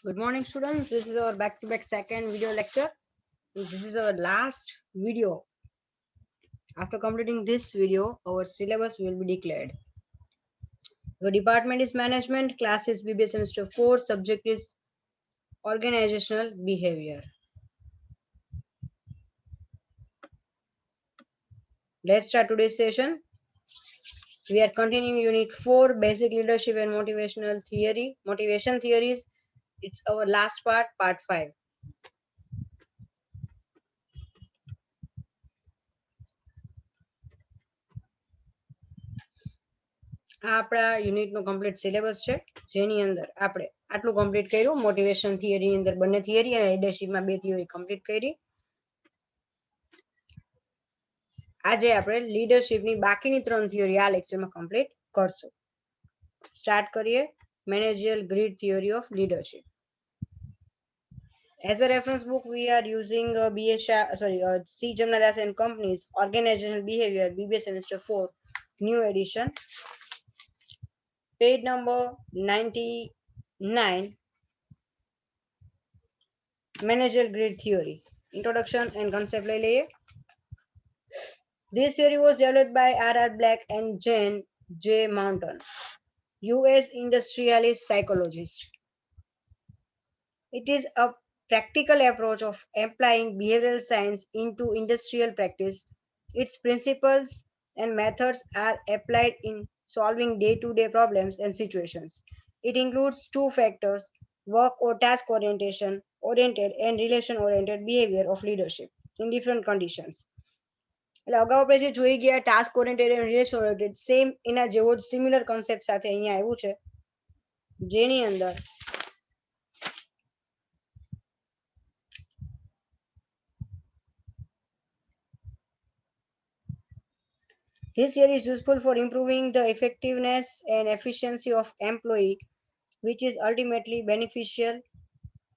Good morning, students. This is our back-to-back second video lecture. This is our last video. After completing this video, our syllabus will be declared. The department is management, class is BBA semester 4, subject is organizational behavior. Let's start today's session. We are continuing unit 4, basic leadership and motivational theory, motivation theories. It's our last part 5. આ આપણા યુનિટનો complete syllabus છે જેની અંદર આપણે આટલું complete કર્યું motivation theory અંદર બંને થિયરી અને લીડરશિપમાં બે થિયરી કમ્પ્લીટ કરી આજે આપણે લીડરશિપની બાકીની ત્રણ થિયરી આ લેક્ચરમાં કમ્પ્લીટ કરશું સ્ટાર્ટ કરીએ managerial grid theory of leadership As a reference book, we are using C. Jamnadas and Company's Organizational Behavior, BBA Semester 4, new edition. Page number 99, Managerial Grid Theory. Introduction and concept ले लिए. This theory was developed by R.R. Black and Jane J. Mountain, U.S. industrialist psychologist. It is a practical approach of applying behavioral science into industrial practice. Its principles and methods are applied in solving day-to-day problems and situations. It includes two factors, work or task oriented and relation-oriented behavior of leadership in different conditions. એટલે અગાઉ આપણે જે જોઈ ગયા task oriented અને relation oriented same એના જેવો જ સિમિલર કોન્સેપ્ટ સાથે અહીંયા આવ્યું છે જેની અંદર This theory is useful for improving the effectiveness and efficiency of employee, which is ultimately beneficial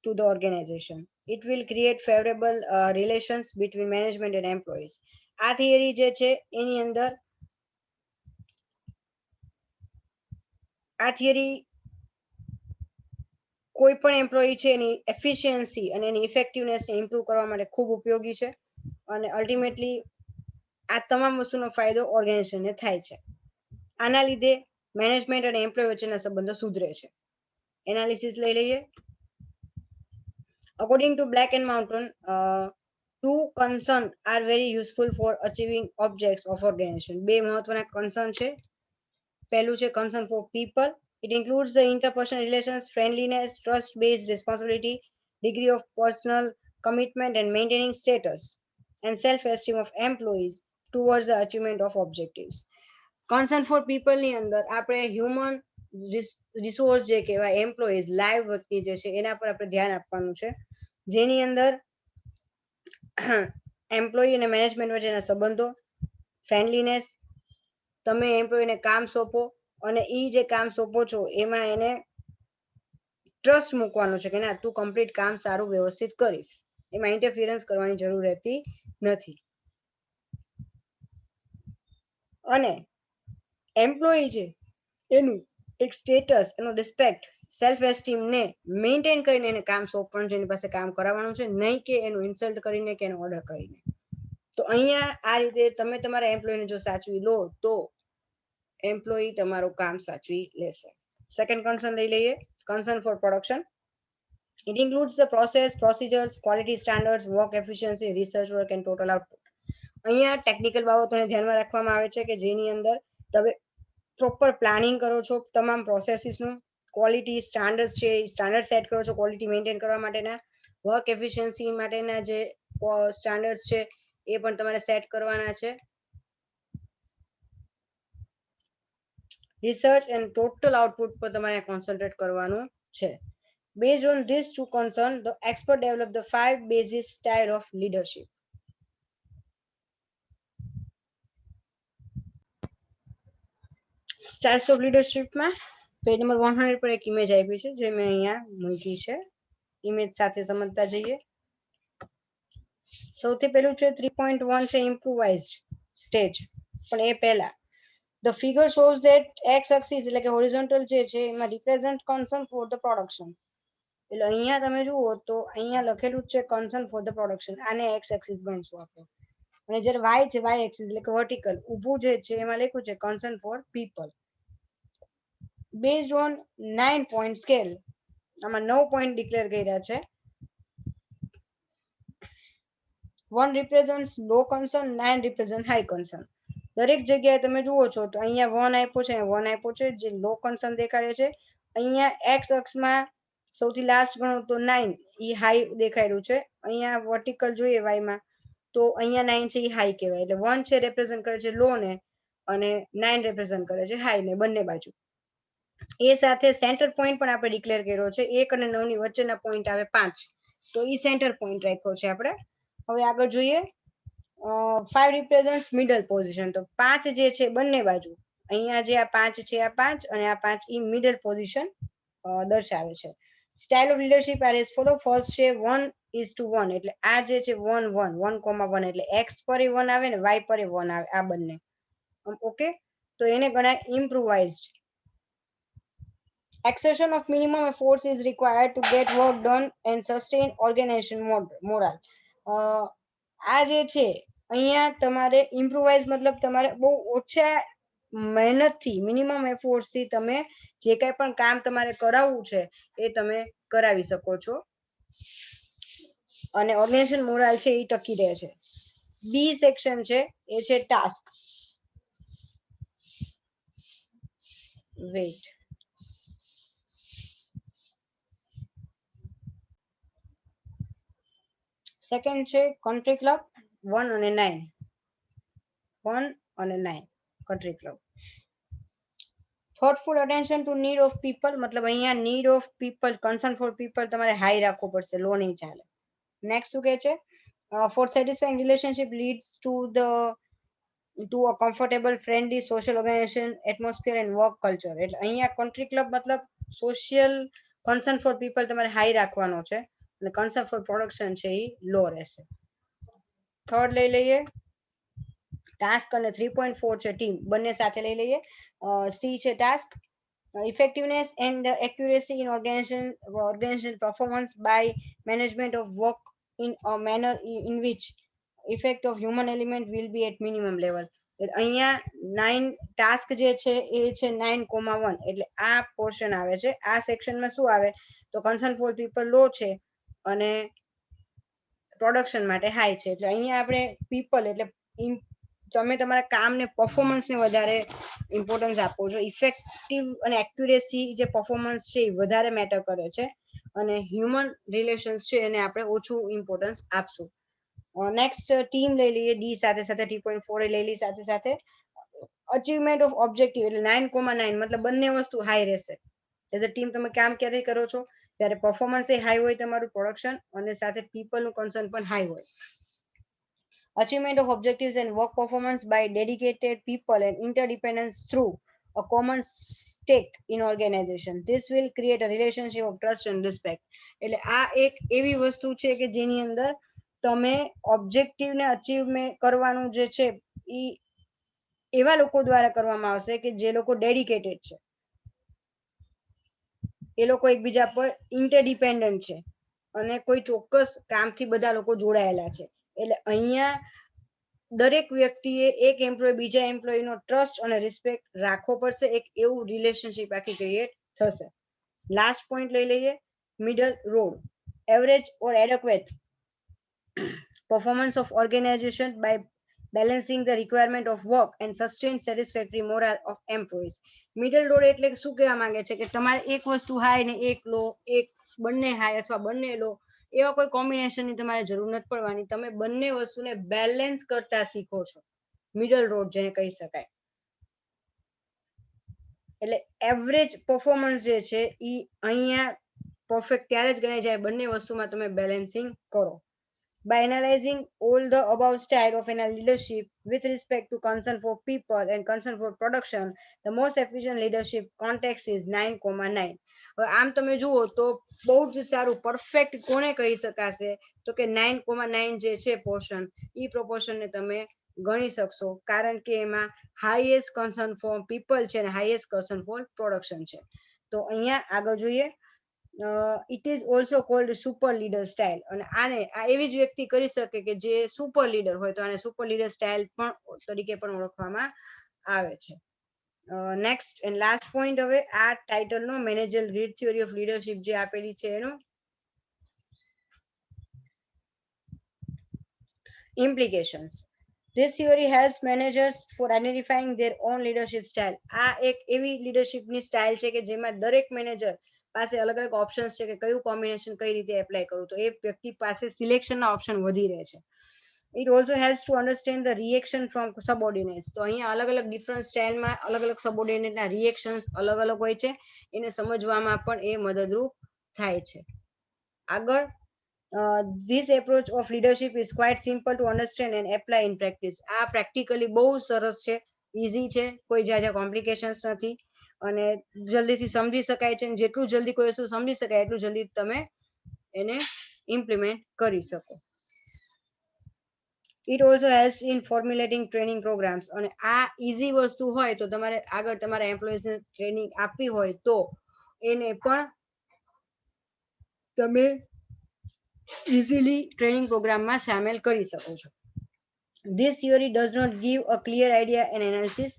to the organization. It will create favorable relations between management and employees. આ theory જે છે એની અંદર આ theory કોઈ પણ એમ્પ્લોયી છે એની efficiency અને એની ઇફેક્ટિવનેસને improve કરવા માટે ખૂબ ઉપયોગી છે અને અલ્ટિમેટલી આ તમામ વસ્તુનો ફાયદો ઓર્ગેનાઇઝેશનને થાય છે આના લીધે મેનેજમેન્ટ અને એમ્પ્લોય વચ્ચેના સંબંધો સુધરે છે એનાલિસિસ લઈ લઈએ according two black and માઉન્ટન two concerns are very useful for achieving objects of organization બે મહત્વના કન્સર્ન છે પહેલું છે concern for people. It includes the interpersonal relations, friendliness, trust-based responsibility, degree of personal commitment and maintaining status, and self-esteem of employees towards the achievement of objectives. Concern for people ની અંદર આપણે human resource જે કહેવાય employees live વ્યક્તિ જે છે એના પર આપણે ધ્યાન આપવાનું છે જેની અંદર એમ્પ્લોયી અને મેનેજમેન્ટ વચ્ચેના સંબંધો ફ્રેન્ડલીનેસ તમે એમ્પ્લોયીને કામ સોંપો અને એ જે કામ સોંપો છો એમાં એને ટ્રસ્ટ મૂકવાનો છે કે ના તું કમ્પ્લીટ કામ સારું વ્યવસ્થિત કરીશ એમાં ઇન્ટરફિયરન્સ કરવાની જરૂર રહેતી નથી અને એમ્પ્લોયી છે એનું એક સ્ટેટસ એનો રિસ્પેક્ટ સેલ્ફ એસ્ટીમ ને મેન્ટેન કરીને એને કામ સોંપવાનું છે એની પાસે કામ કરાવવાનું છે નહીં કે એનું ઇન્સલ્ટ કરીને કે એનો ઓર્ડર કરીને તો અહીંયા આ રીતે તમે તમારા એમ્પ્લોયીને જો સાચવી લો તો એમ્પ્લોયી તમારું કામ સાચવી લેશે સેકન્ડ કન્સર્ન લઈ લઈએ concern for production It includes the process, procedures, quality standards, work efficiency, research work and total output. અહીંયા ટેકનિકલ બાબતોને ધ્યાનમાં રાખવામાં આવે છે કે જેની અંદર તમે પ્રોપર પ્લાનિંગ કરો છો તમામ પ્રોસેસીસનું ક્વોલિટી સ્ટાન્ડર્ડ્સ છે સ્ટાન્ડર્ડ સેટ કરો છો ક્વોલિટી મેન્ટેન કરવા માટેના વર્ક એફિશિયન્સી માટેના જે સ્ટાન્ડર્ડ્સ છે એ પણ તમારે સેટ કરવાના છે રિસર્ચ એન્ડ ટોટલ આઉટપુટ પર તમારે કોન્સન્ટ્રેટ કરવાનું છે Based on these two concerns, the expert developed the 5 basic styles of leadership. Styles of leadership માં પેજ નંબર 100 પર એક ઇમેજ આપી છે જે મેં અહીંયા મૂકી છે ઇમેજ સાથે સમજતા જઈએ સૌથી પહેલું છે 3.1 છે ઇમ્પ્રુવાઇઝડ સ્ટેજ પણ એ પહેલા The figure shows that x axis એટલે કે horizontal જે છે એમાં represent concern for the production એટલે અહીંયા તમે જુઓ તો અહીંયા લખેલું છે કન્સર્ન ફોર ધ પ્રોડક્શન, આને એક્સ એક્સિસ ગણશું આપણે. અને જ્યારે વાય છે, વાય એક્સિસ એટલે કે વર્ટિકલ ઊભું જે છે એમાં લખ્યું છે concern for people. Based on 9 point scale, આમાં 9 પોઈન્ટ ડિક્લેર કર્યા છે. 1 represents low concern, 9 represent high concern. દરેક જગ્યાએ તમે જુઓ છો તો અહીંયા 1 આપ્યો છે, 1 આપ્યો છે, જે લો કન્સર્ન દેખાડે છે. અહીંયા એક્સ અક્ષમાં સૌથી લાસ્ટ ગણો તો 9, એ હાઈ દેખાડ્યું છે. અહીંયા વર્ટિકલ જોઈએ વાયમાં તો અહીંયા 9 છે એ હાઈ કહેવાય. એટલે 1 છે રેપ્રેઝન્ટ કરે છે લો ને, અને 9 રેપ્રેઝન્ટ કરે છે હાઈ ને, બંને બાજુ. એ સાથે સેન્ટર પોઈન્ટ પણ આપણે ડિક્લેર કર્યો છે. 1 અને 9 ની વચ્ચેના પોઈન્ટ આવે 5, તો એ સેન્ટર પોઈન્ટ રાખ્યો છે આપણે. હવે આગળ જોઈએ 5 represents middle position. તો 5 જે છે બંને બાજુ, અહીંયા જે આ 5 છે આ 5 અને આ 5 એ મિડલ પોઝિશન દર્શાવે છે. Style of leadership are as follow. First છે 1:1, એટલે આ જે છે 1 1 1,1, એટલે એક્સ પર 1 આવે ને વાય પર 1 આવે, આ બંને. ઓકે, તો એને ગણાય ઇમ્પ્રુવાઇઝડ. Exertion of minimum efforts is required to get work done and sustain organization morale. આ જે છે અહીંયા તમારે ઇમ્પ્રુવાઇઝ મતલબ તમારે બહુ ઓછા મહેનતથી, મિનિમમ એફોર્ટ્સ થી તમે જે કંઈ પણ કામ તમારે કરાવવું છે એ તમે કરાવી શકો છો, અને ઓર્ગેનાઇઝેશન મોરાલ છે એ ટકી રહે છે. બી સેક્શન છે એ છે ટાસ્ક. વેઇટ, સેકન્ડ છે કન્ટ્રી ક્લબ 1 અને 9, 1 અને 9 country club. Thoughtful attention to need of people, મતલબ અહીંયા need of people, concern for people તમારે હાઈ રાખવો પડશે, લો નહીં ચાલે. નેક્સ્ટ શું કહે છે? For satisfying relationship leads to a comfortable friendly social organization atmosphere and work culture. એટલે અહીંયા કન્ટ્રી ક્લબ મતલબ સોશિયલ કન્સર્ન ફોર પીપલ તમારે હાઈ રાખવાનો છે, અને કન્સર્ન ફોર પ્રોડક્શન છે એ લો રહેશે. થર્ડ લઈ લઈએ ટાસ્ક, અને 3.4 છે ટીમ, બંને સાથે લઈ લઈએ. સી છે task, effectiveness and accuracy in organization performance by management of work in a manner in which effect of human element will be at minimum level. અહીંયા 9 ટાસ્ક જે છે એ છે 9,1, એટલે આ પોર્શન આવે છે. આ સેક્શનમાં શું આવે તો કન્સર્ન ફોર પીપલ લો છે અને પ્રોડક્શન માટે હાઈ છે. એટલે અહીંયા આપણે પીપલ એટલે તમે તમારા કામને પરફોર્મન્સને વધારે ઇમ્પોર્ટન્સ આપો છો. ઇફેક્ટિવ અને એક્યુરેસી જે પરફોર્મન્સ છે એ વધારે મેટર કરે છે, અને હ્યુમન રિલેશન્સ છે એને આપણે ઓછું ઇમ્પોર્ટન્સ આપશું. નેક્સ્ટ ટીમ લઈ લઈએ ડી સાથે સાથે, 3.4 લઈ લઈએ સાથે સાથે. અચીવમેન્ટ ઓફ ઓબ્જેક્ટિવ એટલે 9,9, મતલબ બંને વસ્તુ હાઈ રહેશે. એઝ અ ટીમ તમે કામ ક્યારે કરો છો ત્યારે પરફોર્મન્સ એ હાઈ હોય તમારું, પ્રોડક્શન, અને સાથે પીપલનું કન્સર્ન પણ હાઈ હોય. Achievement of objectives and work performance by dedicated people and interdependence through a common stake in organization. This will create a relationship of trust and respect. એટલે આ એક એવી વસ્તુ છે કે જેની અંદર તમે ઓબ્જેક્ટિવ ને અચીવમેન્ટ કરવાનું જે છે એ એવા લોકો દ્વારા કરવામાં આવશે કે જે લોકો ડેડિકેટેડ છે, એ લોકો એકબીજા પર ઇન્ટરડિપેન્ડન્ટ છે, અને કોઈ ચોક્કસ કામથી બધા લોકો જોડાયેલા છે. એટલે અહીંયા દરેક વ્યક્તિએ એક એમ્પ્લોય બીજા એમ્પ્લોયનો ટ્રસ્ટ અને રિસ્પેક્ટ રાખવો પડશે. એક એવું રિલેશનશિપ આખી ક્રિએટ થશે. લાસ્ટ પોઈન્ટ લઈ લઈએ middle road, average or adequate performance of organization by balancing the requirement of work and sustain satisfactory morale of employees. Middle road એટલે શું કહેવા માંગે છે કે તમારે એક વસ્તુ હાઈ ને એક લો, એક બંને હાઈ અથવા બંને લો, એવા કોઈ કોમ્બિનેશનની તમારે જરૂર નથી પડવાની. તમે બંને વસ્તુને બેલેન્સ કરતા શીખો છો, મિડલ રોડ જેને કહી શકાય. એટલે એવરેજ પરફોર્મન્સ જે છે એ અહીંયા પરફેક્ટ ત્યારે જ ગણાય જાય બંને વસ્તુમાં તમે બેલેન્સિંગ કરો. By analyzing all the above style of a leadership with respect to concern for people and concern for production, the most efficient leadership context is 9,9. આમ તમે જુઓ તો બહુ જ સારું પરફેક્ટ કોને કહી શકાશે તો કે 9,9 જે છે પોર્શન, એ પ્રોપોર્શન ને તમે ગણી શકશો, કારણ કે એમાં હાઈએસ્ટ કન્સર્ન ફોર પીપલ છે અને હાઈએસ્ટ કન્સર્ન ફોર પ્રોડક્શન છે. તો અહીંયા આગળ જોઈએ it is also cold super leader style. અને આને આ એવી જ વ્યક્તિ કરી શકે કે જે સુપર લીડર હોય, તો આને સુપર લીડર સ્ટાઇલ પણ તરીકે પણ ઓળખવામાં આવે છે. નેક્સ્ટ એન્ડ લાસ્ટ પોઈન્ટ, હવે આ ટાઇટલ નો manager grid theory of leadership જે આપેલી છે એનો implications. This theory helps managers for identifying their own leadership style. આ એક એવી લીડરશિપ ની સ્ટાઇલ છે કે જેમાં દરેક મેનેજર પાસે અલગ અલગ ઓપ્શન્સ છે કે કયું કોમ્બિનેશન કઈ રીતે એપ્લાય કરવું, તો એ વ્યક્તિ પાસે સિલેક્શન ના ઓપ્શન વધી રહે છે. It also helps to understand the reaction from subordinates. તો અહીંયા અલગ અલગ ડિફરન્ટ સ્ટાઇલમાં અલગ અલગ સબઓર્ડિનેટ ના રિએક્શન્સ અલગ અલગ હોય છે, એને સમજવામાં પણ એ મદદરૂપ થાય છે. આગળ, this approach of leadership is quite simple to understand and apply in practice. આ પ્રેક્ટિકલી બહુ સરસ છે, ઈઝી છે, કોઈ જાજા કોમ્પ્લિકેશન્સ નથી અને જલ્દીથી સમજી શકાય છે. જેટલું જલ્દી કોઈ વસ્તુ સમજી શકાય એટલું જલ્દી તમે એને ઇમ્પ્લિમેન્ટ કરી શકો. It also helps in formulating training programs. અને આ ઈઝી વસ્તુ હોય તો તમારે આગળ તમારા એમ્પ્લોઈઝને ટ્રેનિંગ આપવી હોય તો એને પણ તમે easily training program માં શામેલ કરી શકો છો. This theory does not give a clear idea and analysis.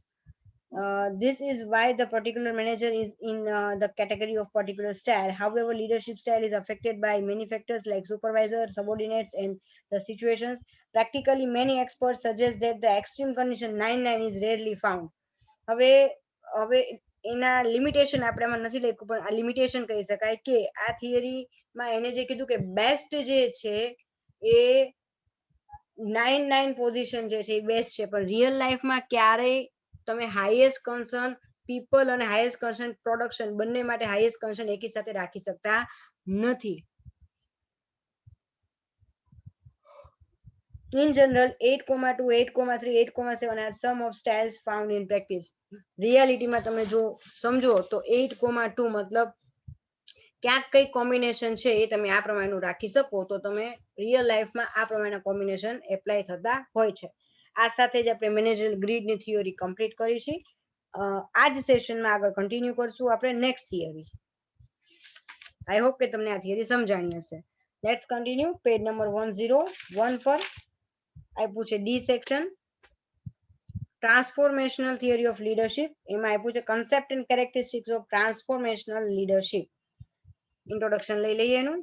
This is why the particular manager is in the category of particular style. However, leadership style is affected by many factors like supervisor, subordinates, and the situations. Practically, many experts suggest that the extreme condition 9-9 is rarely found. હવે એના limitation આપણે આમાં નથી લખ્યું, પણ આ limitation કહી શકાય કે આ થિયરીમાં એને જે કીધું કે બેસ્ટ જે છે એ 9-9 પોઝિશન જે છે એ બેસ્ટ છે, પણ રિયલ લાઈફમાં ક્યારેય તમે હાઈએસ્ટ કન્સર્ન પીપલ અને હાઈએસ્ટ કન્સર્ન પ્રોડક્શન બંને માટે હાઈએસ્ટ કન્સર્ન એકી સાથે રાખી શકતા નથી. In general, 8,2, 8,3, 8,7 are some of styles found in practice. રિયાલિટીમાં તમે જો સમજો તો 8,2 મતલબ ક્યાંક કઈ કોમ્બિનેશન છે એ તમે આ પ્રમાણેનું રાખી શકો તો તમે રિયલ લાઈફમાં આ પ્રમાણેના કોમ્બિનેશન એપ્લાય થતા હોય છે. આ સાથે જ આપણે મેનેજરલ ગ્રીડની થિયરી કમ્પ્લીટ કરી છે. આ જ સેશનમાં આગળ કન્ટિન્યુ કરશું આપણે નેક્સ્ટ થિયરી. આઈ હોપ કે તમને આ થિયરી સમજાણી હશે. Let's continue. પેજ નંબર 101 પર આપ્યું છે D section, transformational theory of leadership. એમાં આપ્યું છે concept and characteristics of transformational leadership. Introduction લઈ લઈએ એનું.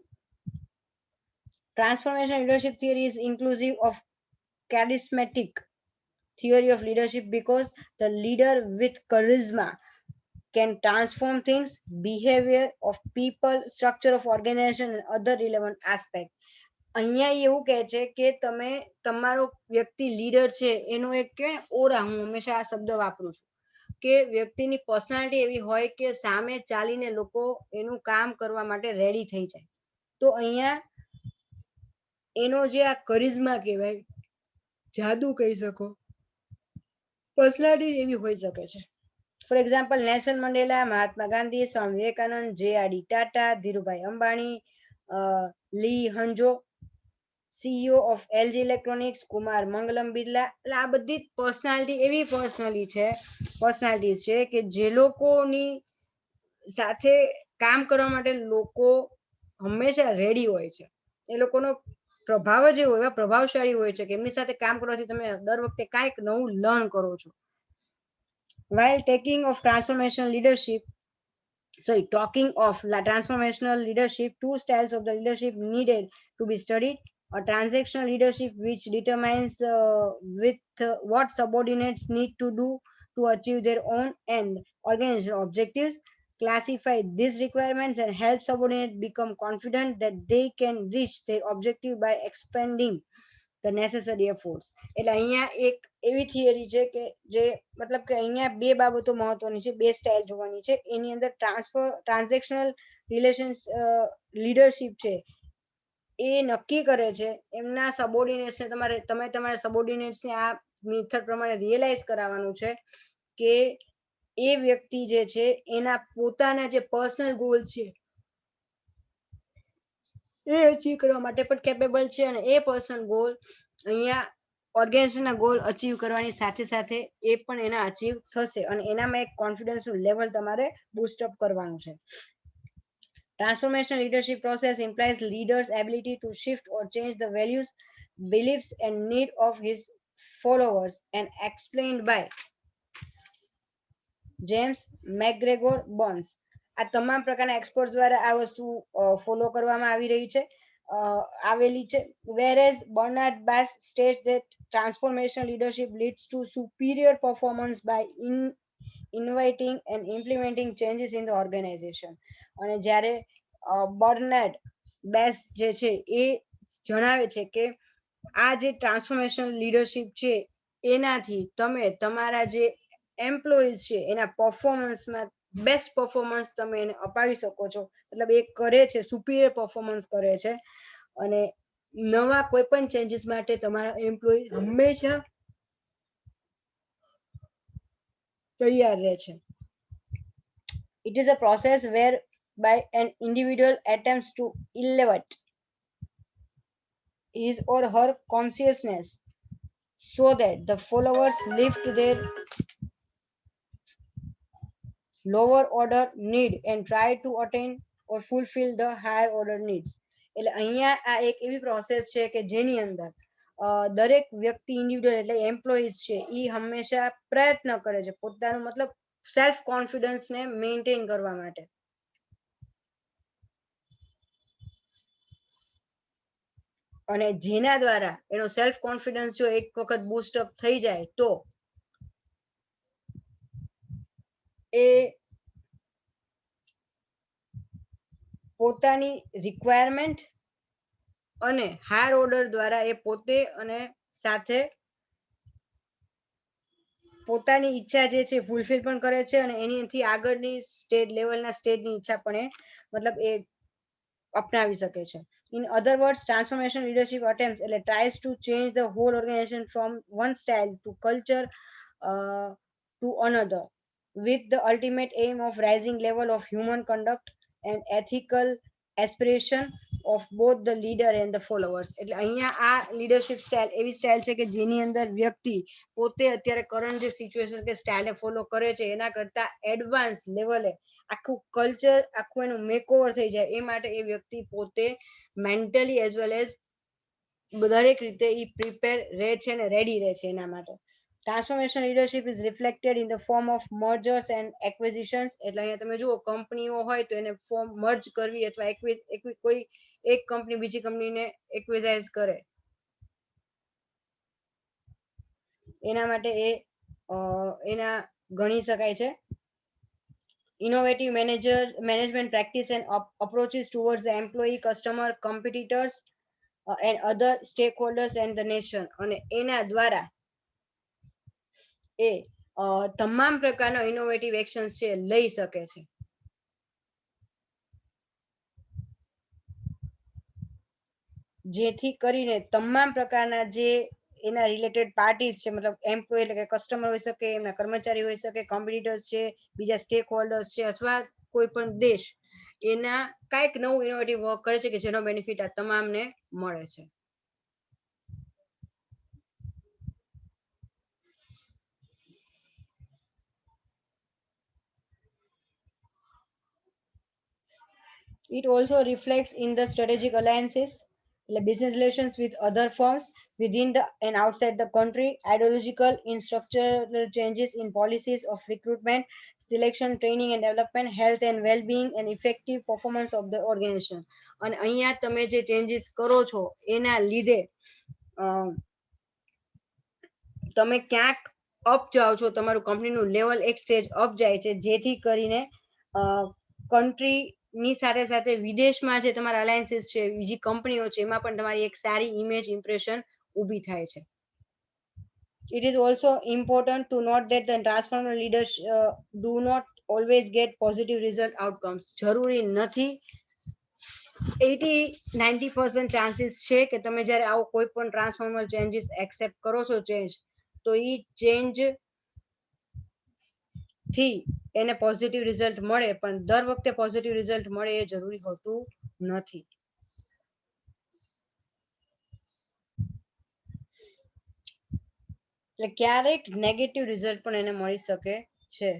Transformational leadership theory is inclusive of charismatic theory of leadership because the leader with charisma can transform things, behavior of people, structure of organization and other relevant aspects. અહીંયા એવું કહે છે કે તમે તમારો વ્યક્તિ લીડર છે એનો એક કે ઓરા, હું હંમેશા આ શબ્દ વાપરું છું કે વ્યક્તિની પર્સનાલિટી એવી હોય કે સામે ચાલીને લોકો એનું કામ કરવા માટે રેડી થઈ જાય. તો અહીંયા એનો જે આ કરિઝમા કહેવાય, જાદુ કહી શકો, પર્સનાલિટી એવી હોઈ શકે છે. For example, Nelson Mandela, Mahatma Gandhi, Swami Vivekananda, J R D. Tata, Dhirubhai Ambani, લી હંજો, CEO of LG electronics, Kumar Mangalam Birla. એટલે આ બધી પર્સનાલિટી એવી પર્સનાલિટીઝ છે કે જે લોકોની સાથે કામ કરવા માટે લોકો હંમેશા રેડી હોય છે. એ લોકોનો પ્રભાવ જ એવો એવા પ્રભાવશાળી હોય છે કે એમની સાથે કામ કરવાથી તમે દર વખતે કાંઈક નવું લર્ન કરો છો. While talking of transformational leadership, two styles of the leadership needed to be studied. A transactional leadership which determines what subordinates need to do to achieve their own and organizational objectives, classify these requirements and help subordinates become confident that they can reach their objective by expending the necessary efforts. એટલે અહીંયા એક એવી theory છે કે જે મતલબ કે અહીંયા બે બાબતો મહત્વની છે, બે સ્ટાઇલ જોવાની છે. એની અંદર ટ્રાન્ઝેક્શનલ રિલેશન્સ લીડરશિપ છે એ નક્કી કરે છે એમના સબઓર્ડિનેટ્સને તમે તમારા સબઓર્ડિનેટ્સને આ મેથડ પ્રમાણે રિયલાઇઝ કરાવવાનું છે કે એ વ્યક્તિ જે છે એના પોતાના જે પર્સનલ ગોલ છે એ અચીવ કરવા માટે પણ કેપેબલ છે અને એ પર્સનલ ગોલ અહીંયા ઓર્ગેનાઇઝેશનના ગોલ અચીવ કરવાની સાથે સાથે એ પણ એના અચીવ થશે અને એનામાં એક કોન્ફિડન્સનું લેવલ તમારે બૂસ્ટ અપ કરવાનું છે. Transformational leadership process implies leaders' ability to shift or change the values, beliefs, and need of his followers, and explained by James McGregor Burns. આ તમામ પ્રકારના એક્સપર્ટ્સ દ્વારા આ વસ્તુ ફોલો કરવામાં આવી રહી છે, આવેલી છે. whereas Bernard Bass states that transformational leadership leads to superior performance by inviting and implementing changes in the organization. અને જ્યારે બર્નાર્ડ બેસ જે છે એ જણાવે છે કે આ જે ટ્રાન્સફોર્મેશનલ લીડરશિપ છે એનાથી તમે તમારા જે એમ્પ્લોઈઝ છે એના પરફોર્મન્સમાં બેસ્ટ પરફોર્મન્સ તમે એને અપાવી શકો છો, મતલબ એ કરે છે, સુપીરિયર પરફોર્મન્સ કરે છે. અને નવા કોઈ પણ ચેન્જીસ માટે તમારા એમ્પ્લોયી હંમેશા તૈયાર રહે છે. It is a process whereby an individual attempts to elevate his or her consciousness so that the followers lift their lower order need and try to attain or fulfill the higher order needs. એટલે અહીંયા આ એક એવી process છે કે જેની અંદર દરેક વ્યક્તિ ઇન્ડિવિડ્યુઅલ એટલે એમ્પ્લોઈઝ છે એ હંમેશા પ્રયત્ન કરે છે પોતાનું મતલબ સેલ્ફ કોન્ફિડન્સ ને મેન્ટેન કરવા માટે. અને જેના દ્વારા એનો સેલ્ફ કોન્ફિડન્સ જો એક વખત બૂસ્ટ અપ થઈ જાય તો એ પોતાની રિક્વાયરમેન્ટ અને હાયર ઓર્ડર દ્વારા એ પોતે અને સાથે પોતાની ઈચ્છા જે છે ફૂલફિલ પણ કરે છે અને એનીથી આગળની સ્ટેજ લેવલના સ્ટેજની ઈચ્છા પણ એ મતલબ એ અપનાવી શકે છે. In other words, transformation leadership attempts tries to change the whole organization from one style to culture to another with the ultimate aim of rising level of human conduct and ethical aspiration of both the leader and the followers. એટલે અહીંયા આ leadership style એવી style છે કે જેની અંદર વ્યક્તિ પોતે અત્યારે કરંટ જે સિચ્યુએશન કે સ્ટાઇલને ફોલો કરે છે એના કરતા એડવાન્સ લેવલે આખું કલ્ચર આખું એનું મેકઓવર થઈ જાય એ માટે એ વ્યક્તિ પોતે મેન્ટલી એઝ વેલ એઝ દરેક રીતે એ પ્રિપેર રહે છે ને રેડી રહે છે એના માટે. Transformation leadership is reflected in the form of mergers and acquisitions. એટલે અહીંયા તમે જુઓ કંપનીઓ હોય તો એને ફોર્મ મર્જ કરવી અથવા કોઈ એક કંપની બીજી કંપનીને એક્વિઝાઇઝ કરે એના માટે એના ગણી શકાય છે. Innovative management practice and approaches towards the employee, customer, competitors and other stakeholders and the nation. અને એના દ્વારા એ તમામ પ્રકારના ઇનોવેટિવ એક્શન્સ છે લઈ શકે છે. જેથી કરીને તમામ પ્રકારના જે એના રિલેટેડ પાર્ટીઝ છે મતલબ એમ્પ્લોય એટલે કે કસ્ટમર હોઈ શકે, એમના કર્મચારી હોઈ શકે, કોમ્પિટિટર્સ છે, બીજા સ્ટેક હોલ્ડર્સ છે અથવા કોઈ પણ દેશ એના કાંઈક નવું ઇનોવેટિવ વર્ક કરે છે કે જેનો બેનિફિટ આ તમામને મળે છે. It also reflects in the strategic alliances, business relations with other firms within the and outside the country, ideological in structural changes in policies of recruitment, selection, training and development, health and well-being and effective performance of the organization. અને અહીંયા તમે જે changes કરો છો એના લીધે તમે ક્યાંક અપ જાઓ છો, તમારું કંપનીનું લેવલ એક સ્ટેજ અપ જાય છે જેથી કરીને કન્ટ્રી ની સાથે સાથે વિદેશમાં જે તમારા અલાયન્સીસ છે બીજી કંપનીઓ છે એમાં પણ તમારી એક સારી ઇમેજ ઇમ્પ્રેશન ઊભી થાય છે. It is also important to note that the transformational leaders do not always get positive result outcomes. જરૂરી નથી 80-90% ચાન્સીસ છે કે તમે જ્યારે આવો કોઈ પણ ટ્રાન્સફોર્મર ચેન્જીસ એક્સેપ્ટ કરો છો ચેન્જ તો એ ચેન્જ થી એને પોઝિટિવ રિઝલ્ટ મળે પણ દર વખતે પોઝિટિવ રિઝલ્ટ મળે એ જરૂરી હોતું નથી. એટલે ક્યારેક નેગેટિવ રિઝલ્ટ પણ એને મળી શકે છે.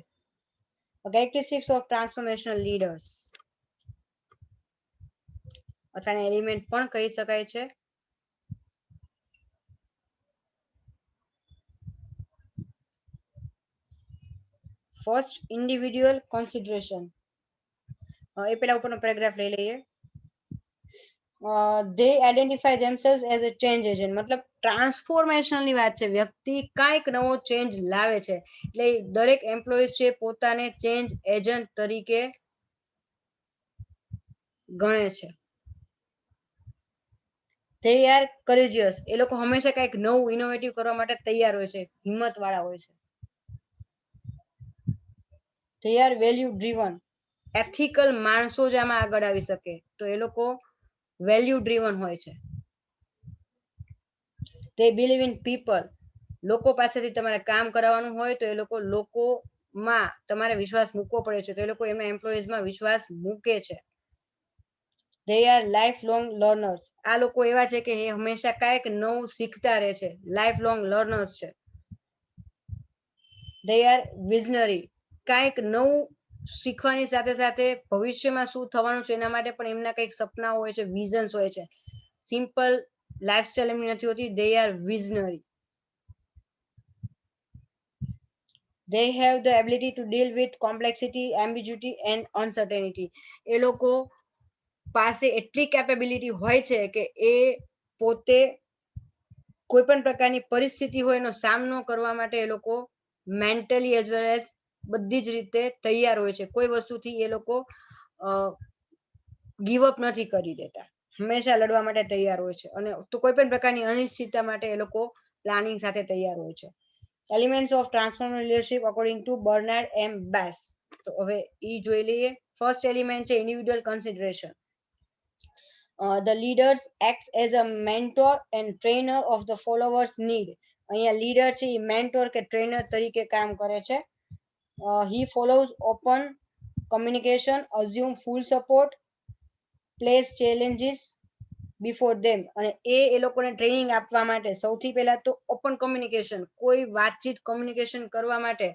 Characteristics of transformational leaders. અથવા એલિમેન્ટ પણ કહી શકાય છે. ફર્સ્ટ ઇન્ડિવિડ્યુઅલ કન્સિડરેશન, એ પેલા ઉપરનો પેરેગ્રાફ લઈ લઈએ. they identify themselves as a change agent, મતલબ ટ્રાન્સફોર્મેશન ની વાત છે. વ્યક્તિ કાંઈક નવો ચેન્જ લાવે છે, એટલે દરેક એમ્પ્લોઈઝ છે પોતાને ચેન્જ એજન્ટ તરીકે ગણે છે. they are courageous, એ લોકો હંમેશા કંઈક નવું ઇનોવેટિવ કરવા માટે તૈયાર હોય છે, હિંમત વાળા હોય છે. they are value driven, ethical માણસો જ આમાં આગળ આવી શકે, તો એ લોકો વેલ્યુ ડ્રીવન હોય છે. they believe in people, લોકો પાસેથી તમારે કામ કરાવવાનું હોય તો એ લોકોમાં તમારે વિશ્વાસ મૂકવો પડે છે, તો એ લોકો એમના એમ્પ્લોઈઝમાં વિશ્વાસ મૂકે છે. they are life long learners, આ લોકો એવા છે કે એ હંમેશા કાંઈક નવું શીખતા રહે છે, લાઈફ લોંગ લર્નર્સ છે. they are visionary, કાંઈક નવું શીખવાની સાથે સાથે ભવિષ્યમાં શું થવાનું છે એના માટે પણ એમના કંઈક સપના હોય છે, વિઝન્સ હોય છે. સિમ્પલ લાઈફસ્ટાઈલ એમની નથી હોતી. they are visionary. they have the ability to deal with complexity, ambiguity and uncertainty, એ લોકો પાસે એટલી કેપેબિલિટી હોય છે કે એ પોતે કોઈ પણ પ્રકારની પરિસ્થિતિ હોય એનો સામનો કરવા માટે એ લોકો મેન્ટલી એઝ વેલ એઝ બધી જ રીતે તૈયાર હોય છે. કોઈ વસ્તુથી એ લોકો ગીવ અપ નથી કરી દેતા, હંમેશા લડવા માટે તૈયાર હોય છે, અને તો કોઈ પણ પ્રકારની અનિશ્ચિતતા માટે એ લોકો પ્લાનિંગ સાથે તૈયાર હોય છે. Elements of transformer leadership according to Bernard M Bass, તો હવે ઈ જોઈ લઈએ. ફર્સ્ટ એલિમેન્ટ છે individual consideration. the leaders acts as a mentor and trainer of the followers need, અહીંયા લીડર છે એ મેન્ટોર કે ટ્રેનર તરીકે કામ કરે છે. he follows open communication, assume full support, place challenges before them, અને એ લોકોને ટ્રેનિંગ આપવા માટે સૌથી પહેલા તો ઓપન કોમ્યુનિકેશન, કોઈ વાતચીત કોમ્યુનિકેશન કરવા માટે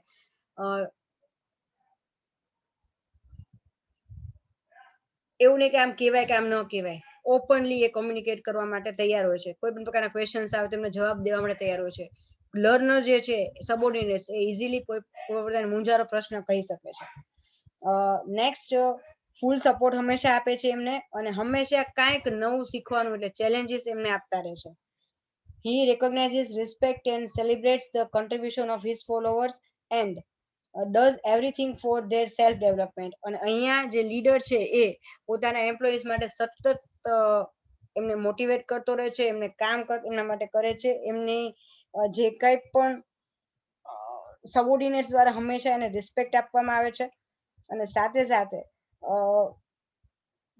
એવું નહીં કે આમ કહેવાય કે આમ ન કહેવાય, ઓપનલી એ કોમ્યુનિકેટ કરવા માટે તૈયાર હોય છે. કોઈ પણ પ્રકારના ક્વેશ્ચન્સ આવે તેમને જવાબ દેવા માટે તૈયાર હોય છે. લર્નર જે છે સબઓર્ડિનેટ્સ એ ઇઝીલી કોઈ પ્રકારનો મૂંઝારો પ્રશ્ન કહી શકે છે. નેક્સ્ટ ફૂલ સપોર્ટ હંમેશા આપે છે એમને, અને હંમેશા કાંઈક નવું શીખવાનું એટલે ચેલેન્જીસ એમને આપતા રહે છે. he recognizes, respect and celebrates the contribution of his followers and does everything for their self development, અને અહીંયા જે લીડર છે એ પોતાના એમ્પ્લોઈઝ માટે સતત એમને મોટિવેટ કરતો રહે છે, એમને કામ એમના માટે કરે છે. એમની જે કંઈ પણ સબઓર્ડિનેટ્સ દ્વારા હંમેશા એને રિસ્પેક્ટ આપવામાં આવે છે, અને સાથે સાથે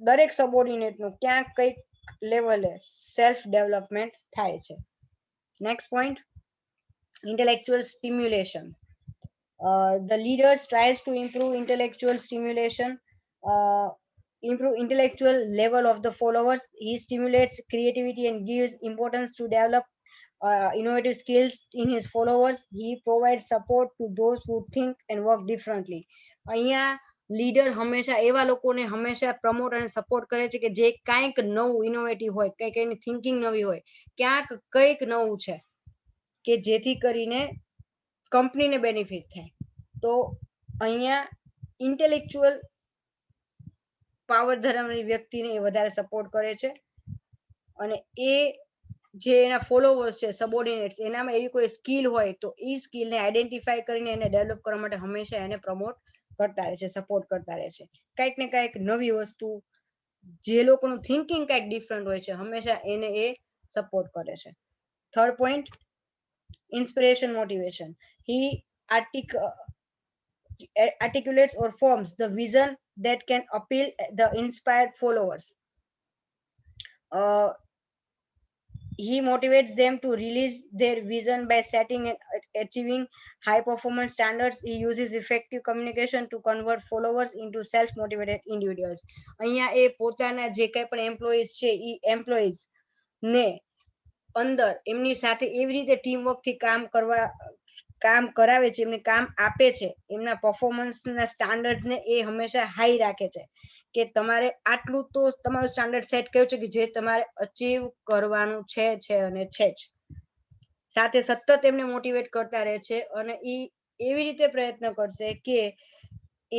દરેક સબઓર્ડિનેટનું ક્યાંક કંઈક લેવલે સેલ્ફ ડેવલપમેન્ટ થાય છે. Next point, intellectual stimulation. The leader tries to improve intellectual stimulation, improve intellectual level of the followers. He stimulates creativity and gives importance to develop innovative skills in his followers. He provides support to those who think and work differently. અહીંયા leader હંમેશા એવા લોકોને હંમેશા promote અને support કરે છે કે જે કાંઈક નવું ઇનોવેટિવ હોય, કંઈક એની થિંકિંગ નવી હોય, ક્યાંક કંઈક નવું છે કે જેથી કરીને કંપનીને બેનિફિટ થાય. તો અહીંયા ઇન્ટેલેક્ચ્યુઅલ પાવર ધરાવનારી વ્યક્તિને એ વધારે સપોર્ટ કરે છે, અને એ જે એના ફોલોવર્સ છે સબઓર્ડિનેટ્સ એનામાં એવી કોઈ સ્કિલ હોય તો એ સ્કિલને આઈડેન્ટિફાઈ કરીને એને ડેવલપ કરવા માટે હંમેશા એને પ્રમોટ કરતા રહે છે, સપોર્ટ કરતા રહે છે. કંઈક ને કંઈક નવી વસ્તુ, જે લોકોનું થિંકિંગ કંઈક ડિફરન્ટ હોય છે, હંમેશા એને એ સપોર્ટ કરે છે. Third point, inspiration motivation. He articulates or forms the vision that can appeal the inspired followers. He motivates them to release their vision by setting and achieving high performance standards. He uses effective communication to convert followers into self motivated individuals. અહીંયા એ પોતાના જે કંઈ પણ employees છે એ employees ને અંદર એમની સાથે એવી રીતે ટીમ વર્ક થી કામ કરાવે છે, એમને કામ આપે છે, એમના પરફોર્મન્સના સ્ટાન્ડર્ડ્સ ને એ હંમેશા હાઈ રાખે છે કે તમારે આટલું તો તમારું સ્ટાન્ડર્ડ સેટ કર્યું છે કે જે તમારે અચીવ કરવાનું છે અને છે જ. સાથે સતત એમને મોટિવેટ કરતા રહે છે અને એવી રીતે પ્રયત્ન કરશે કે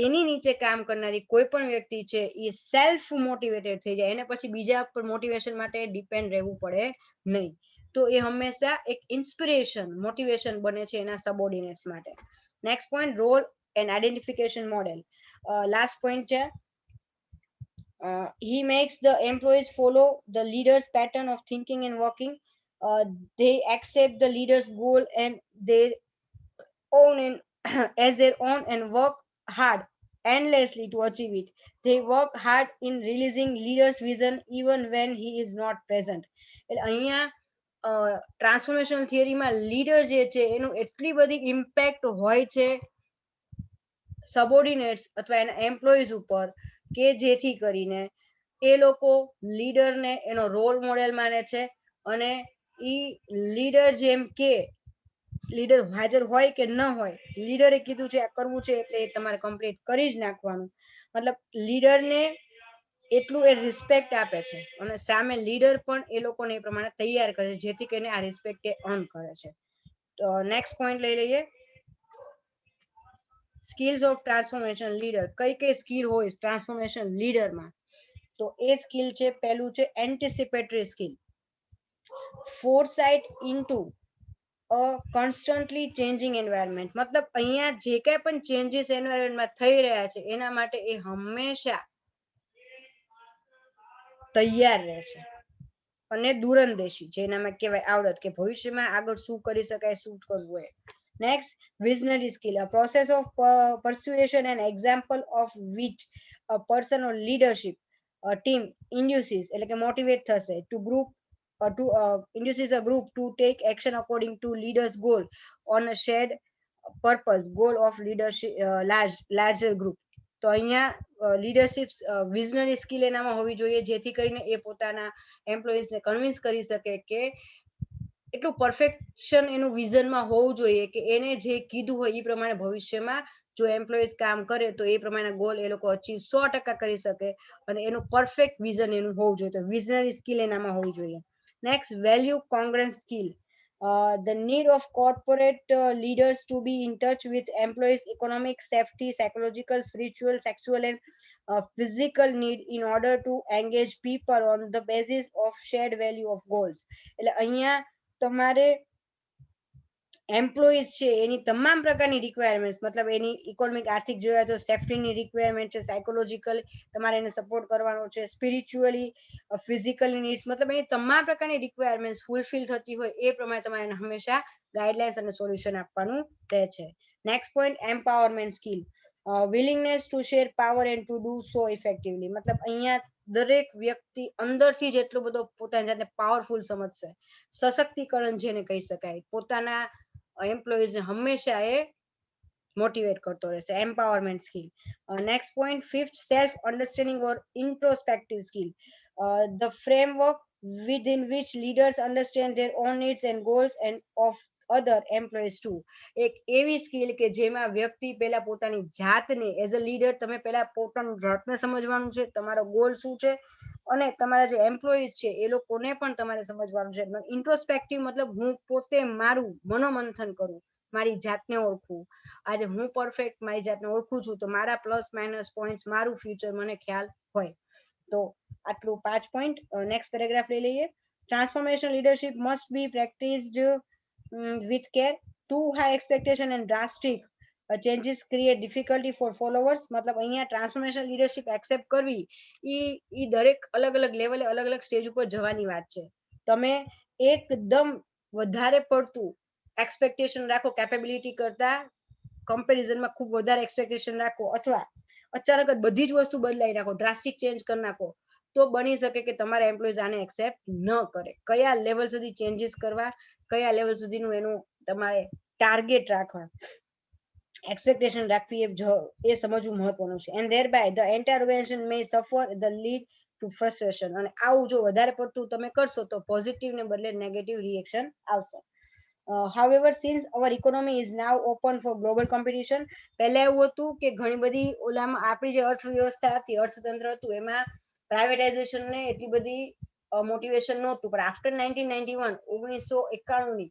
એની નીચે કામ કરનારી કોઈ પણ વ્યક્તિ છે એ સેલ્ફ મોટિવેટેડ થઈ જાય, એને પછી બીજા પર મોટિવેશન માટે ડિપેન્ડ રહેવું પડે નહીં. તો એ હંમેશા એક ઇન્સ્પિરેશન મોટિવેશન બને છે એના સબઓર્ડિનેટ્સ માટે. Next point, role and identification model. Last point છે, he makes the employees follow the leader's pattern of thinking and working. They accept the leader's goal and their own and as their own and work hard endlessly to achieve it. They work hard in releasing leader's vision even when he is not present. એટલે અહીંયા transformational થિયરીમાં leader જે છે એનું એટલી બધી impact હોય છે સબઓર્ડિનેટ્સ અથવા એના એમ્પ્લોઈઝ ઉપર કે જેથી કરીને એ લોકો લીડરને એનો રોલ મોડેલ માને છે અને ઈ લીડર જેમ કે લીડર હાજર હોય કે ન હોય, લીડરે કીધું છે આ કરવું છે એટલે એ તમારે કમ્પ્લીટ કરી જ નાખવાનું. મતલબ લીડરને એટલું એ રિસ્પેક્ટ આપે છે અને સામે લીડર પણ એ લોકોને એ પ્રમાણે તૈયાર કરે છે જેથી કરીને આ રિસ્પેક્ટ એ અર્ન કરે છે. તો નેક્સ્ટ પોઈન્ટ લઈ લઈએ, સ્કિલ્સ ઓફ ટ્રાન્સફોર્મેશન લીડર. કઈ કઈ સ્કિલ હોય ટ્રાન્સફોર્મેશન લીડરમાં? તો એ સ્કિલ છે, પહેલું છે anticipatory skill, foresight into a constantly changing environment. મતલબ અહીંયા જે કાંઈ પણ ચેન્જીસ એન્વાયરમેન્ટમાં થઈ રહ્યા છે એના માટે એ હંમેશા તૈયાર રહે છે અને દૂરંદેશી, જેનામાં કહેવાય આવડત કે ભવિષ્યમાં આગળ શું કરી શકાય, શું કરવું હોય. Next, visionary skill, a process of persuasion and example of which a person or leadership a team induces એટલે કે મોટિવેટ થશે to group to induces a group to take action according to leader's goal on a shared purpose goal of leadership larger group. તો અહીંયા leadership visionary skill એનામાં હોવી જોઈએ જેથી કરીને એ પોતાના એમ્પ્લોઈઝને કન્વિન્સ કરી શકે કે એટલું પરફેક્શન એનું વિઝનમાં હોવું જોઈએ કે એને જે કીધું હોય એ પ્રમાણે ભવિષ્યમાં જો એમ્પ્લોઈઝ કામ કરે તો એ પ્રમાણે ગોલ એ લોકો અચીવ 100% કરી શકે અને એનું પરફેક્ટ વિઝન એનું હોવું જોઈએ. તો વિઝનરી સ્કિલ એનામાં હોવી જોઈએ. Next, value congruent skill. The need of corporate leaders to be in touch with employees' economic, safety, psychological, spiritual, sexual, and physical need in order to engage people on the basis of shared value of goals. એટલે અહીંયા તમારે employees છે એની તમામ પ્રકારની requirements, મતલબ એની economic આર્થિક જરૂરિયાતો, સેફ્ટીની requirement છે, સાયકોલોજીકલ તમારે એને સપોર્ટ કરવાનો છે, સ્પિરિચ્યુઅલી, ફિઝિકલી નીડ્સ, મતલબ એની તમામ પ્રકારની રિક્વાયરમેન્ટ્સ ફૂલફિલ થતી હોય એ પ્રમાણે તમારે એને હંમેશા ગાઈડલાઇન્સ અને સોલ્યુશન આપવાનું રહે છે. Next point, empowerment skill, willingness two share power and to do so effectively. મતલબ અહીંયા દરેક વ્યક્તિ અંદરથી જ એટલો બધો પોતાની જાતને પાવરફુલ સમજશે, સશક્તિકરણ જેને કહી શકાય, પોતાના એમ્પ્લોઈઝને હંમેશા એ મોટિવેટ કરતો રહેશે. Empowerment skill. Next point, fifth, self understanding or introspective skill, the framework within which leaders understand their own needs and goals and of other employees too. એક એવી સ્કિલ કે જેમાં વ્યક્તિ પહેલા પોતાની જાતને એઝ અ લીડર તમે પહેલા પોતાની જાતને સમજવાનું છે, તમારો ગોલ શું છે અને તમારા જે એમ્પ્લોઈઝ છે એ લોકોને પણ તમારે સમજવાનું છે. ઇન્ટ્રોસ્પેક્ટિવ મતલબ હું પોતે મારું મનોમંથન કરું, મારી જાતને ઓળખું. આજે હું પરફેક્ટ મારી જાતને ઓળખું છું તો મારા પ્લસ માઇનસ પોઈન્ટ્સ, મારું ફ્યુચર મને ખ્યાલ હોય. તો આટલું 5 પોઈન્ટ. નેક્સ્ટ પેરેગ્રાફ લઈ લઈએ. Transformation leadership must be practised with care. Too high expectation and drastic changes create difficulty for followers. મતલબ અહીંયા ટ્રાન્સફોર્મેશન લીડરશિપ એક્સેપ્ટ કરવી ઈ દરેક અલગ અલગ લેવલે અલગ અલગ સ્ટેજ ઉપર જવાની વાત છે. તમે એકદમ વધારે પડતું એક્સપેક્ટેશન રાખો કેપેબિલિટી કરતા કમ્પેરિઝનમાં ખૂબ વધારે એક્સપેક્ટેશન રાખો અથવા અચાનક જ બધી જ વસ્તુ બદલાઈ નાખો, ડ્રાસ્ટિક ચેન્જ કરી નાખો તો બની શકે કે તમારા એમ્પ્લોઈઝ આને એક્સેપ્ટ ન કરે. કયા લેવલ સુધી ચેન્જીસ કરવા, કયા લેવલ સુધીનું એનું તમારે ટાર્ગેટ રાખવા, એક્સપેક્ટેશન રાખવી એ સમજવું મહત્વનું છે. And thereby the entire organisation may suffer the lead to frustration. અને આવું જો વધારે પડતું તમે કરશો તો પોઝિટિવ ને બદલે નેગેટિવ રિએક્શન આવશે. however since our economy is now open for global competition, પહેલા એવું હતું કે ઘણી બધી ઓલામાં આપણી જે અર્થવ્યવસ્થા હતી, અર્થતંત્ર હતું, એમાં પ્રાઇવેટાઇઝેશન ને એટલી બધી મોટિવેશન નહોતું, પણ આફ્ટર 1991 1991 ની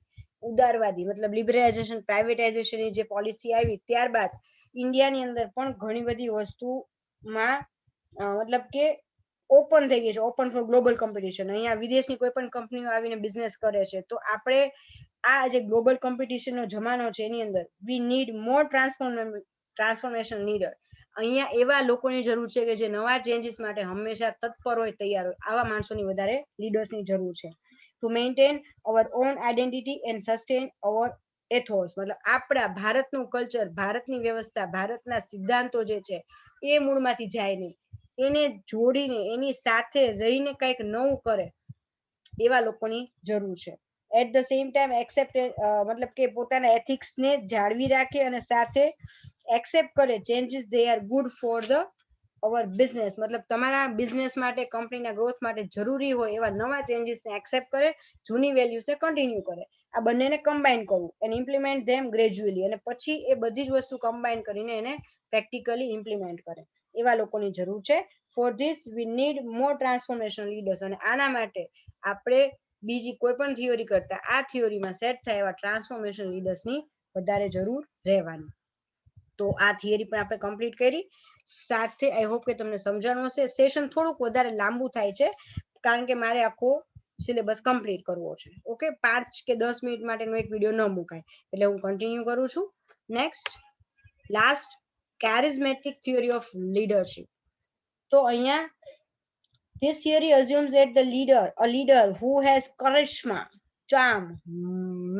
ઉદારવાદી મતલબ લિબરલાઇઝેશન પ્રાઇવેટાઇઝેશન ની જે પોલિસી આવી ત્યારબાદ ઇન્ડિયાની અંદર પણ ઘણી બધી વસ્તુમાં મતલબ કે ઓપન થઈ ગઈ છે, ઓપન ફોર ગ્લોબલ કોમ્પિટિશન. અહીંયા વિદેશની કોઈ પણ કંપનીઓ આવીને બિઝનેસ કરે છે, તો આપણે આ જે ગ્લોબલ કોમ્પિટિશનનો જમાનો છે એની અંદર we need more transformation leader. અહીંયા એવા લોકોની જરૂર છે કે જે નવા ચેન્જીસ માટે હંમેશા તત્પર હોય, તૈયાર હોય. આવા માણસોની વધારે લીડર્સની જરૂર છે to maintain our own identity and sustain our ethos. મતલબ આપણા ભારતનું કલ્ચર, ભારતની વ્યવસ્થા, ભારતના સિદ્ધાંતો જે છે એ મૂળમાંથી જાય નહીં, એને જોડીને એની સાથે રહીને કંઈક નવું કરે એવા લોકોની જરૂર છે. At the same time accept મતલબ કે પોતાના એથિક્સ ને જાળવી રાખે અને સાથે એક્સેપ્ટ કરે changes they are good for the hour business. મતલબ તમારા બિઝનેસ માટે, કંપનીના ગ્રોથ માટે જરૂરી હોય એવા નવા ચેન્જીસને એક્સેપ્ટ કરે, જૂની વેલ્યુઝને કન્ટિન્યુ કરે. આ બંનેને કમ્બાઈન કરવું એન્ડ ઇમ્પ્લિમેન્ટ ધેમ ગ્રેજ્યુઅલી, અને પછી એ બધી જ વસ્તુ કમ્બાઈન કરીને એને પ્રેક્ટિકલી ઇમ્પ્લિમેન્ટ કરે એવા લોકોની જરૂર છે. For this we need more transformation leaders. અને આના માટે આપણે બીજી કોઈ પણ થિયોરી કરતા આ થિયોરીમાં સેટ થાય એવા ટ્રાન્સફોર્મેશન લીડર્સની વધારે જરૂર રહેવાની. તો આ થિયરી પણ આપણે કમ્પ્લીટ કરી. સાથે આઈ હોપ કે તમને સમજાણું હશે. સેશન થોડુંક વધારે લાંબુ થાય છે કારણ કે મારે આખો સિલેબસ કમ્પ્લીટ કરવો છે. ઓકે, 5 કે 10 મિનિટ માટેનો એક વિડીયો ન મુકાય, એટલે હું કન્ટિન્યુ કરું છું. Next, last, charismatic theory of leadership. તો અહીંયા this theory assumes that a leader who has charisma, charm,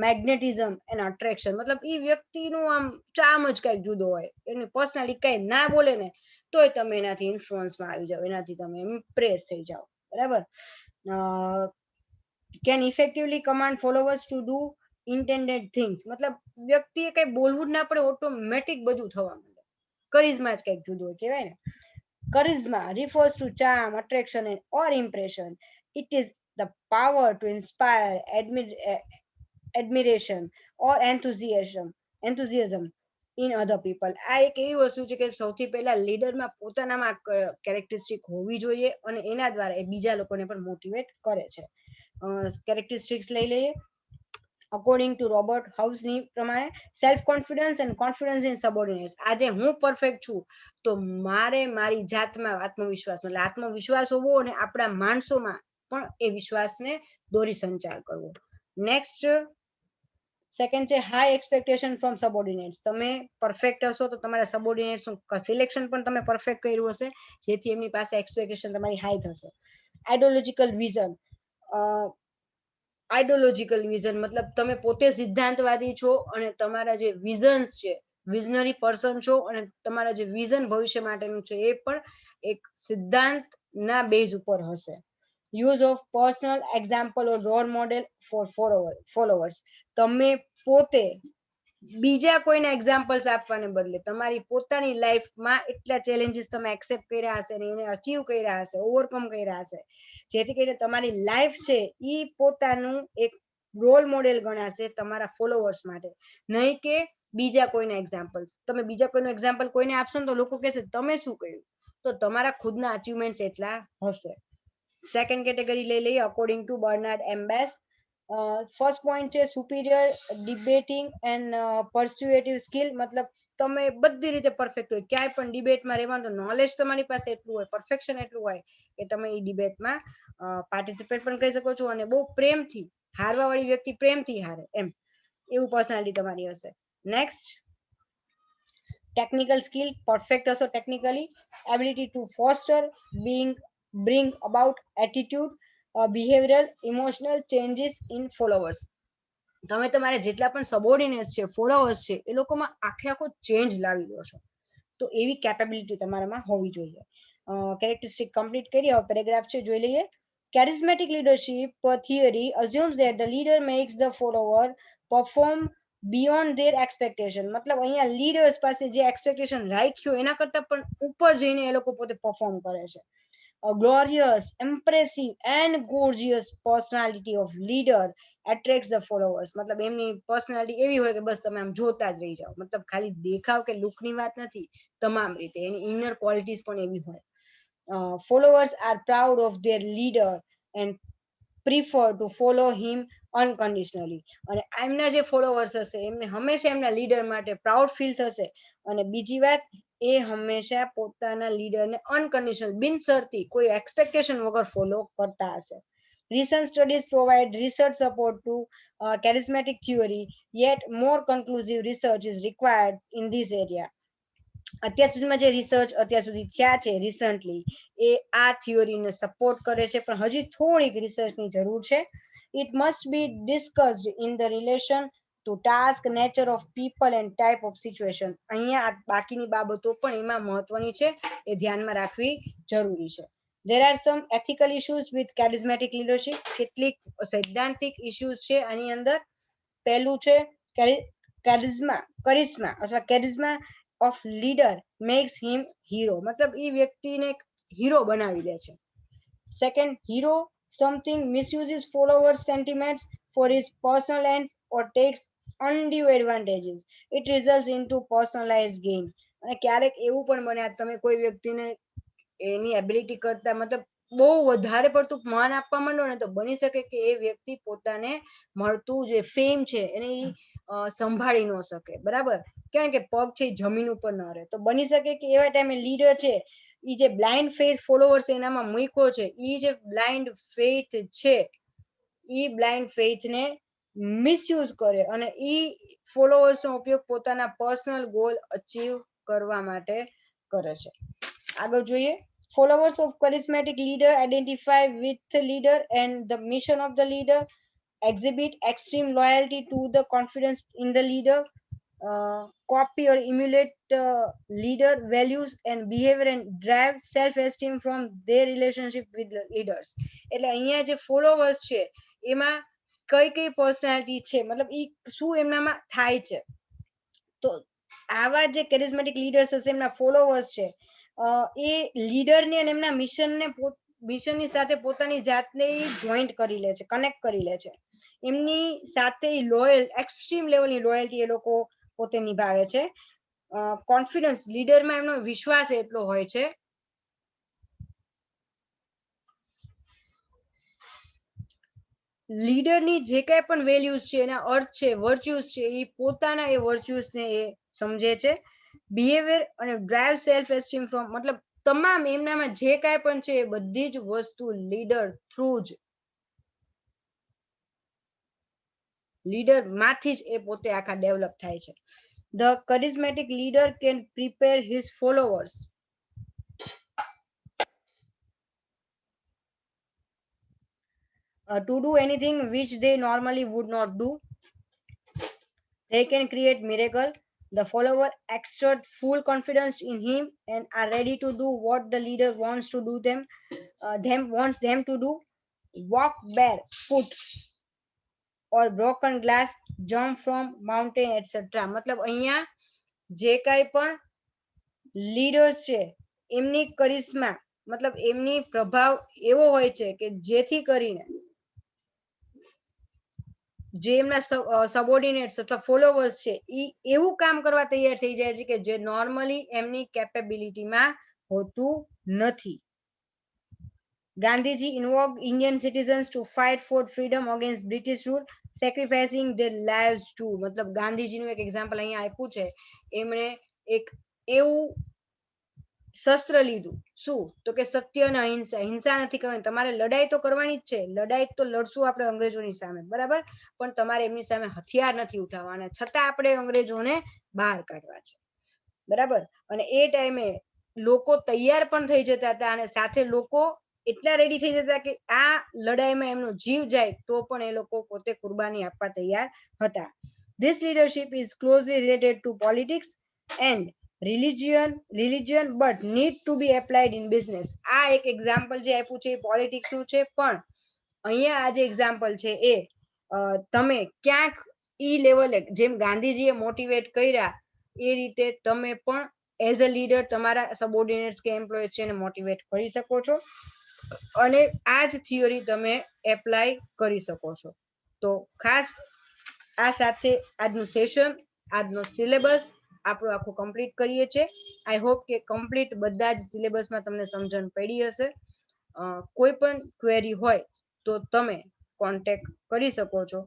magnetism and attraction. મતલબ એ વ્યક્તિનું આમ ચામ જ કંઈક જુદો હોય, એની પર્સનાલિટી કઈ ના બોલે ને તોય તમે એનાથી ઇન્ફ્લુઅન્સમાં આવી જાવ, એનાથી તમે ઇમ્પ્રેસ થઈ જાવ, બરાબર. can effectively command followers to do intended things. મતલબ વ્યક્તિએ કઈ બોલવું જ ના પડે, ઓટોમેટિક બધું થવા માંડે. કરિશ્મા જ કંઈક જુદો હોય, કહેવાય ને. Charisma refers to charm, attraction, or impression. It is the power to inspire admiration or enthusiasm in other people. આ એક એવી વસ્તુ છે કે સૌથી પહેલા લીડરમાં પોતાનામાં કેરેક્ટરિસ્ટિક હોવી જોઈએ અને એના દ્વારા એ બીજા લોકોને પણ મોટિવેટ કરે છે. કેરેક્ટરિસ્ટિક્સ લઈ લઈએ. અકોર્ડિંગ ટુ રોબર્ટ હાઉસની પ્રમાણે self confidence and confidence in subordinates. આજે હું પરફેક્ટ છું તો મારે મારી જાતમાં આત્મવિશ્વાસ, એટલે આત્મવિશ્વાસ હોવો અને આપણા માણસોમાં પણ એ વિશ્વાસને દોરી સંચાર કરવો. નેક્સ્ટ, સેકન્ડ છે હાઈ એક્સપેક્ટેશન ફ્રોમ સબોર્ડિનેટ્સ. તમે પરફેક્ટ હશો તો તમારા સબોર્ડિનેટ્સનું સિલેક્શન પણ તમે પરફેક્ટ કર્યું હશે, જેથી એમની પાસે એક્સપેક્ટેશન તમારી હાઈ થશે. આઇડિયોલોજિકલ વિઝન. આઇડિયોલોજિકલ વિઝન મતલબ તમે પોતે સિદ્ધાંતવાદી છો અને તમારા જે વિઝન્સ છે, વિઝનરી પર્સન છો, અને તમારા જે વિઝન ભવિષ્ય માટેનું છે એ પણ એક સિદ્ધાંતના બેઝ ઉપર હશે. Use of personal example or role model for followers. તમે પોતે બીજા કોઈને એક્ઝામ્પલ્સ આપવાને બદલે તમારી પોતાની લાઈફમાં એટલા ચેલેન્જીસ તમે એક્સેપ્ટ કર્યા હશે અને એને અચીવ કર્યા હશે, ઓવરકમ કર્યા હશે, જેથી કરીને તમારી લાઈફ છે એ પોતાનું એક રોલ મોડેલ ગણાશે તમારા ફોલોવર્સ માટે, નહીં કે બીજા કોઈના એક્ઝામ્પલ્સ. તમે બીજા કોઈનું એક્ઝામ્પલ કોઈને આપશો ને તો લોકો કહેશે તમે શું કર્યું, તો તમારા ખુદના અચીવમેન્ટ્સ એટલા હશે. સેકન્ડ કેટેગરી લઈ લઈએ according to Bernard M Bass. First point છે superior debating and persuasive skill. મતલબ તમે બધી રીતે પરફેક્ટ હોય, ક્યાંય પણ ડિબેટમાં રહેવાનું તો નોલેજ તમારી પાસે એટલું હોય, પરફેક્શન એટલું હોય કે તમે એ ડિબેટમાં પાર્ટિસિપેટ પણ કરી શકો છો અને બહુ પ્રેમથી, હારવા વાળી વ્યક્તિ પ્રેમથી હારે એમ એવું પર્સનાલિટી તમારી હશે. Next, technical skill. પરફેક્ટ હશો technically. Ability to foster bring about attitude, behavioral, emotional changes in followers. તમે તમારા જેટલા પણ સબોર્ડિનેટ્સ છે, ફોલોવર્સ છે, એ લોકોમાં આખો ચેન્જ લાવી દો છો, તો એવી કેપેબિલિટી તમારામાં હોવી જોઈએ. કેરેક્ટરિસ્ટિક કમ્પ્લીટ કરી. હવે પેરેગ્રાફ છે જોઈ લઈએ. charismatic leadership theory assumes that the leader makes the follower perform beyond their expectation. મતલબ અહીંયા લીડર્સ પાસે જે એક્સપેક્ટેશન રાખ્યું એના કરતા પણ ઉપર જઈને એ લોકો પોતે પરફોર્મ કરે છે. A glorious, impressive and gorgeous personality of leader attracts the followers. મતલબ એમની પર્સનાલિટી એવી હોય કે બસ તમે આમ જોતા જ રહી જાઓ. મતલબ ખાલી દેખાવ કે લુકની વાત નથી, તમામ રીતે એની ઇનર ક્વોલિટીઝ પણ એવી હોય. Followers are proud of their leader and prefer to follow him unconditionally. અને એમના જે ફોલોવર્સ હશે એમને હંમેશા એમના લીડર માટે પ્રાઉડ ફીલ થશે. અને બીજી વાત, એ હંમેશા પોતાના લીડરને અનકન્ડિશનલ બિનશરતી કોઈ એક્સપેક્ટેશન વગર ફોલો કરતા હશે. Recent studies provide research support to charismatic theory, yet more conclusive research is required in this area. અત્યાર સુધીમાં જે રિસર્ચ અત્યાર સુધી થયા છે રિસન્ટલી, એ આ થિયોરીને સપોર્ટ કરે છે, પણ હજી થોડીક રિસર્ચની જરૂર છે. It must be discussed in the relation to task, nature of people and type of situation. અહીંયા બાકીની બાબતો પણ એમાં મહત્વની છે, એ ધ્યાનમાં રાખવી જરૂરી છે. There are some ethical issues with charismatic leadership. કેટલીક સૈદ્ધાંતિક ઇશ્યુઝ છે આની અંદર. પહેલું છે કરિશ્મા અથવા કેરિઝમા of leader makes him hero. મતલબ એ વ્યક્તિને હીરો બનાવી દે છે. Second, hero something misuses followers sentiments for his personal ends or takes undue advantages. It results into personalized gain. અને ક્યારેક એવું પણ બને, તમે કોઈ વ્યક્તિને એની એબિલિટી કરતા મતલબ બહુ વધારે પડતું માન આપવા માંડો ને, તો બની શકે કે એ વ્યક્તિ પોતાને મળતું જે ફેમ છે એને સંભાળી ન શકે. બરાબર, કારણ કે પગ છે જમીન ઉપર ન રહે. તો બની શકે કે એવા ટાઈમે લીડર છે એ જે બ્લાઇન્ડ ફેથ ફોલોવર્સ એનામાં મૂક્યો છે, એ જે બ્લાઇન્ડ ફેથ છે એ બ્લાઇન્ડ ફેથ ને મિસયુઝ કરે અને એ ફોલોવર્સ નો ઉપયોગ પોતાના પર્સનલ ગોલ અચીવ કરવા માટે કરે છે. આગળ જોઈએ. Followers of charismatic leader identify with the leader and the mission of the leader, exhibit extreme loyalty to the confidence in the leader, copy or emulate leader values and behavior and drive self-esteem from their relationship with the leaders. એટલે અહીંયા જે followers છે એમાં કઈ કઈ personality છે, મતલબ એ શું એમનામાં થાય છે. તો આવા જે charismatic leaders હશે, એમના followers છે, એ લીડરને અને એમના મિશનની સાથે પોતાની જાતને જોઈન્ટ કરી લે છે, કનેક્ટ કરી લે છે. એમની સાથે લોયલ, એક્સ્ટ્રીમ લેવલની લોયલ્ટી એ લોકો પોતે નિભાવે છે. કોન્ફિડન્સ, લીડરમાં એમનો વિશ્વાસ એટલો હોય છે. લીડરની જે કઈ પણ વેલ્યુઝ છે, એના અર્થ છે, વર્ચ્યુઝ છે, એ પોતાના એ વર્ચ્યુઝને એ સમજે છે. બિહેવિયર અને ડ્રાઈવ સેલ્ફ એસ્ટીમ ફ્રોમ, મતલબ તમામ એમનામાં જે કાંઈ પણ છે એ બધી જ વસ્તુ લીડર થ્રુ જ, લીડર માંથી જ એ પોતે આખા ડેવલપ થાય છે. The charismatic leader can prepare his followers to do anything which they normally would not do. They can create miracle. The follower exert full confidence in him and are ready to do what the leader wants to do wants them to do. Walk barefoot or broken glass, jump from mountain, etc. મતલબ અહીંયા જે કાંઈ પણ leaders છે એમની કરિશ્મા, મતલબ એમની પ્રભાવ એવો હોય છે કે જેથી કરીને જે એમના સબઓર્ડિનેટ્સ અથવા ફોલોવર્સ છે એ એવું કામ કરવા તૈયાર થઈ જાય છે કે જે નોર્મલી એમની કેપેબિલિટીમાં હોતું નથી. Gandhiji invoked Indian citizens to fight for freedom against British rule, sacrificing their lives too. મતલબ ગાંધીજીનું એક એક્ઝામ્પલ અહીંયા આપ્યું છે. એમણે એક એવું શસ્ત્ર લીધું, શું તો કે સત્ય અને અહિંસા. હિંસા નથી કરવાની, તમારે લડાઈ તો કરવાની જ છે, લડાઈ તો લડશું આપણે અંગ્રેજોની સામે, બરાબર, પણ તમારે એમની સામે હથિયાર નથી ઉઠાવવાના, છતાં આપણે અંગ્રેજોને બહાર કાઢવા છે, બરાબર. અને એ ટાઈમે લોકો તૈયાર પણ થઈ જતા હતા અને સાથે લોકો એટલા રેડી થઈ જતા કે આ લડાઈમાં એમનો જીવ જાય તો પણ એ લોકો પોતે કુરબાની આપવા તૈયાર હતા. This leadership is closely related to politics and religion but need to be applied in business. આ એક એક્ઝામ્પલ જે આપ્યું છે એ પોલિટિક્સ નું છે, પણ અહીંયા આ જે એક્ઝામ્પલ છે એ તમે ક્યાંક ઈ લેવલે જેમ ગાંધીજીએ મોટિવેટ કર્યા એ રીતે તમે પણ એઝ અ લીડર તમારા સબઓર્ડિનેટ્સ કે એમ્પ્લોયીઝ છે એને મોટિવેટ કરી શકો છો અને આ જ થિયરી તમે એપ્લાય કરી શકો છો. તો ખાસ આ સાથે આજનું સેશન, આજનો સિલેબસ આપણો આખો કમ્પ્લીટ કરીએ છીએ. આઈ હોપ કે કમ્પ્લીટ બધા જ સિલેબસમાં તમને સમજણ પડી હશે. કોઈ પણ ક્વેરી હોય તો તમે કોન્ટેક્ટ કરી શકો છો.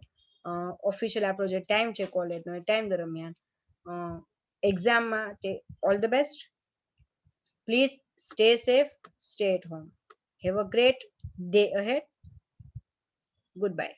ઓફિશિયલ આપણો જે ટાઈમ છે કોલેજનો એ ટાઈમ દરમિયાન. એક્ઝામ માટે all the best. Please stay safe, stay at home. Have a great day ahead. Goodbye.